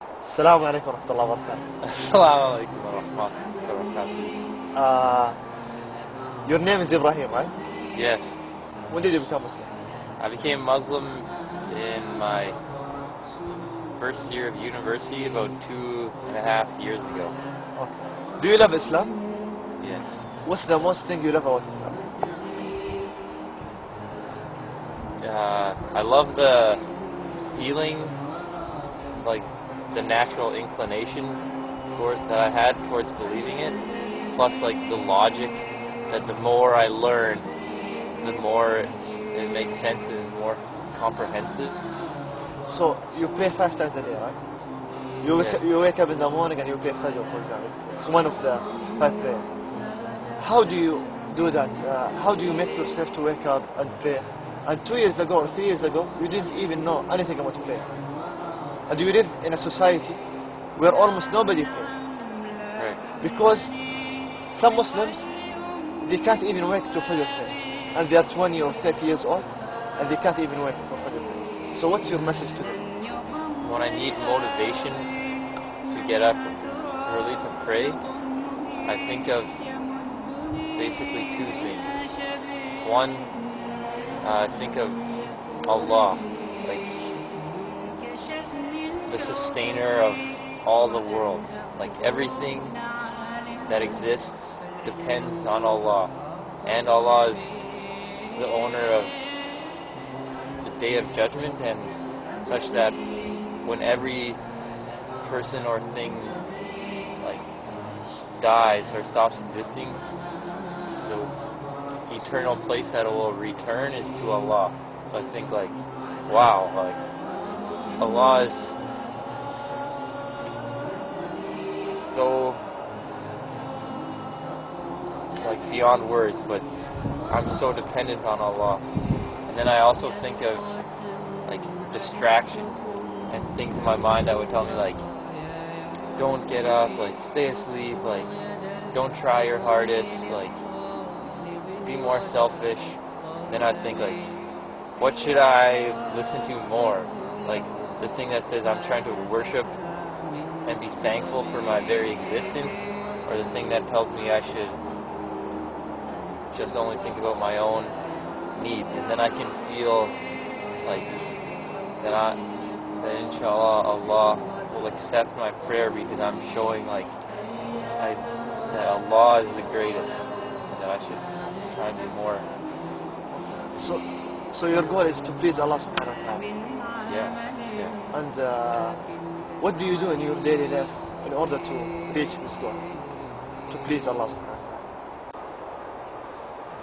السلام عليكم ورحمة الله وبركاته. Assalamu alaikum wa rahmatullahi wa barakatuh. Your name is Ibrahim, right? Yes, When did you become Muslim? I became Muslim in my first year of university about 2.5 years ago. Okay. Do you love Islam? Yes. What's the most thing you love about Islam? I love the feeling, like the natural inclination that I had towards believing it, plus like the logic that the more I learn, the more it makes sense and is more comprehensive. So you pray 5 times a day, right? Yes. You wake up in the morning and you pray Fajr, for example. It's one of the 5 prayers. How do you do that? How do you make yourself to wake up and pray? And 2 years ago or 3 years ago, you didn't even know anything about prayer. And you live in a society where almost nobody prays. Right. Because some Muslims, they can't even wake to Fajr prayer. And they are 20 or 30 years old, and they can't even wake for Fajr prayer. So what's your message to them? When I need motivation to get up early to pray, I think of basically 2 things. One, I think of Allah, like the sustainer of all the worlds. Like everything that exists depends on Allah. And Allah is the owner of the Day of Judgment, and such that when every person or thing like dies or stops existing, the eternal place that it will return is to Allah. So I think like, wow, like Allah is so like beyond words, but I'm so dependent on Allah. And then I also think of like distractions and things in my mind that would tell me like, don't get up, like stay asleep, like don't try your hardest, like be more selfish. Then I'd think like, what should I listen to more? Like the thing that says I'm trying to worship and be thankful for my very existence, or the thing that tells me I should just only think about my own needs. And then I can feel like that inshallah Allah will accept my prayer, because I'm showing like that Allah is the greatest, and that I should try and be more. So your goal is to please Allah subhanahu wa ta'ala. Yeah. And what do you do in your daily life in order to reach this goal? To please Allah subhanahu wa ta'ala.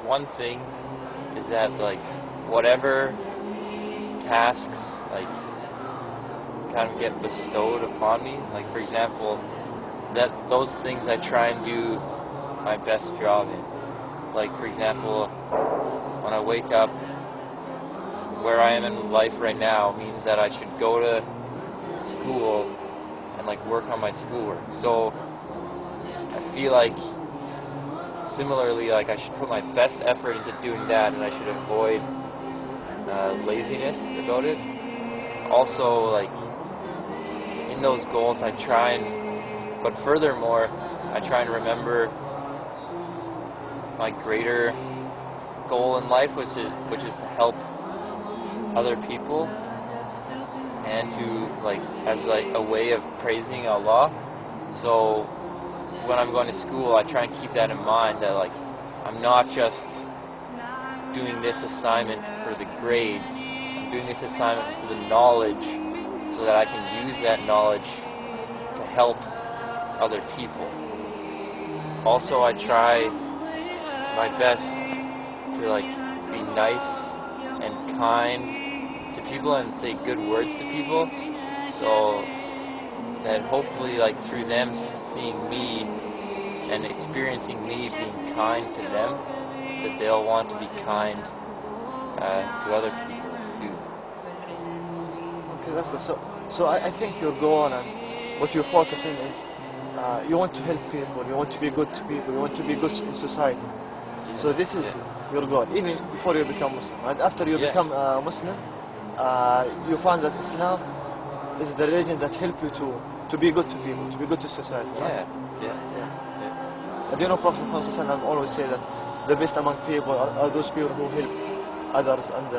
One thing is that like whatever tasks like kind of get bestowed upon me, like for example, that those things I try and do my best job in. Like for example, when I wake up, where I am in life right now means that I should go to school and like work on my schoolwork. So I feel like similarly, like I should put my best effort into doing that, and I should avoid laziness about it. Also, like in those goals, I try and, but furthermore, I try and remember my greater goal in life, which is to help other people, and to like as like a way of praising Allah. So when I'm going to school, I try and keep that in mind, that like I'm not just doing this assignment for the grades, I'm doing this assignment for the knowledge, so that I can use that knowledge to help other people. Also, I try my best to like be nice and kind to people and say good words to people, so that hopefully like through them seeing me and experiencing me being kind to them, that they'll want to be kind to other people too. Okay, that's good. So I think your goal and what you're focusing is you want to help people, you want to be good to people, you want to be good in society. So this is your goal, even before you become Muslim. And after you become Muslim, you find that Islam is the religion that help you to be good to people, to be good to society. Right? Yeah. And you know, Prophet Muhammad always say that the best among people are those people who help others, and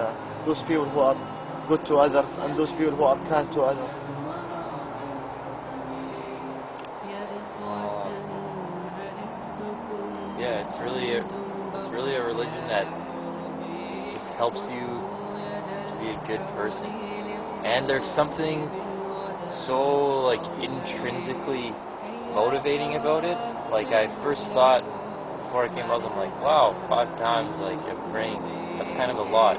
those people who are good to others, and those people who are kind to others. Yeah, it's really a religion that just helps you to be a good person. And there's something so like intrinsically motivating about it. Like I first thought before I became Muslim, like, wow, 5 times like of praying, that's kind of a lot.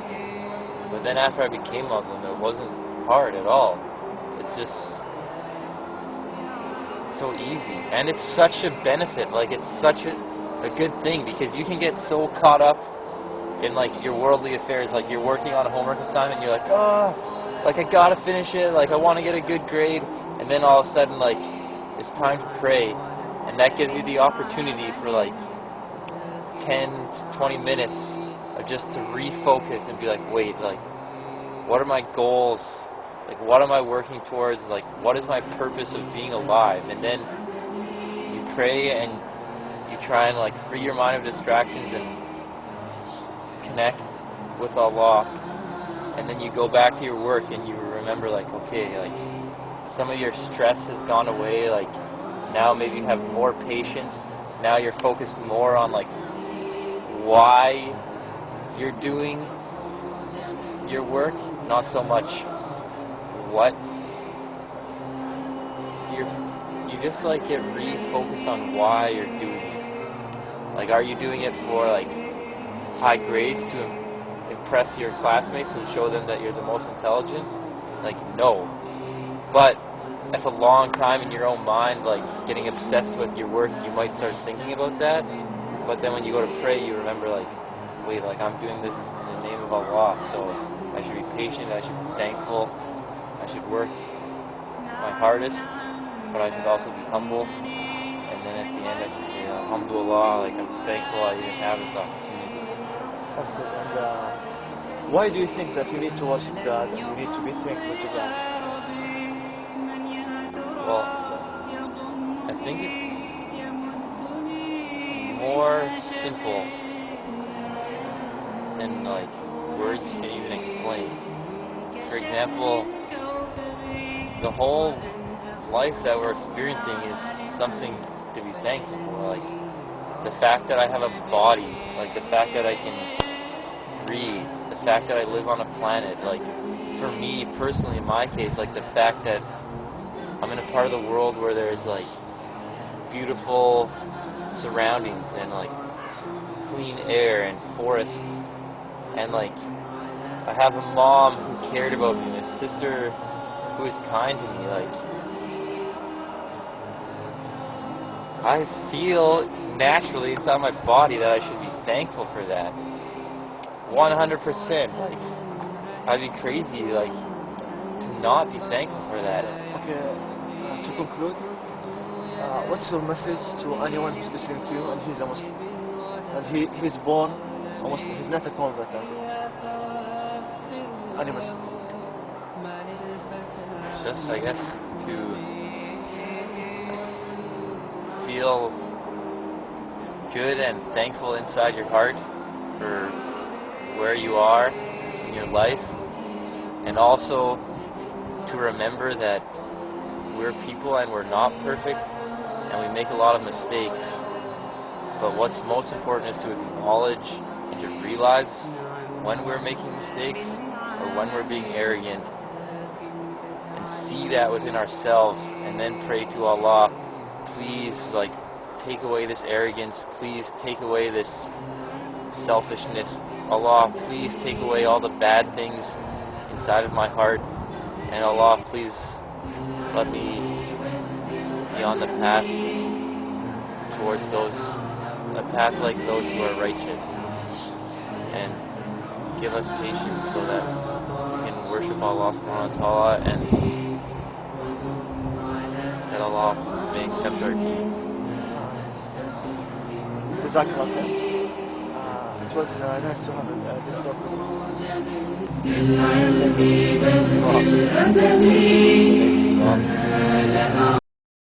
But then after I became Muslim, it wasn't hard at all. It's just so easy, and it's such a benefit. Like it's such a good thing, because you can get so caught up in like your worldly affairs. Like you're working on a homework assignment, you're like, oh, like I gotta finish it, like I want to get a good grade, and then all of a sudden like it's time to pray, and that gives you the opportunity for like 10 to 20 minutes of just to refocus and be like, wait, like what are my goals, like what am I working towards, like what is my purpose of being alive? And then you pray and you try and like free your mind of distractions and connect with Allah, and then you go back to your work and you remember like, okay, like some of your stress has gone away, like now maybe you have more patience, now you're focused more on like why you're doing your work, not so much what you just like get refocused on why you're doing it. Like, are you doing it for like high grades to impress your classmates and show them that you're the most intelligent? Like, no. But if a long time in your own mind, like getting obsessed with your work, you might start thinking about that. But then when you go to pray, you remember like, wait, like I'm doing this in the name of Allah, so I should be patient, I should be thankful, I should work my hardest, but I should also be humble. And then at the end I should say, alhamdulillah, like I'm thankful I even have this opportunity. That's good. And why do you think that you need to worship God and you need to be thankful to God? Well, I think it's more simple than like words can even explain. For example, the whole life that we're experiencing is something to be thankful for. Like the fact that I have a body, like the fact that I can breathe, the fact that I live on a planet. Like for me personally, in my case, like the fact that I'm in a part of the world where there's like beautiful surroundings and like clean air and forests, and like I have a mom who cared about me and a sister who is kind to me. Like I feel naturally inside my body that I should be thankful for that. 100%. Like I'd be crazy like to not be thankful for that. Okay, to conclude, what's your message to anyone who's listening to you and he's a Muslim? And he's born a Muslim, he's not a convert. Any message? Just, I guess, to feel good and thankful inside your heart for where you are in your life, and also to remember that we're people and we're not perfect and we make a lot of mistakes, but what's most important is to acknowledge and to realize when we're making mistakes or when we're being arrogant, and see that within ourselves, and then pray to Allah, please like take away this arrogance, please take away this selfishness, Allah, please take away all the bad things inside of my heart, and Allah, please let me be on the path towards a path like those who are righteous, and give us patience so that we can worship Allah subhanahu wa ta'ala and that Allah may accept our deeds. Jazakallah khair. It was nice to have this talk with you. بالعلم والأدب نال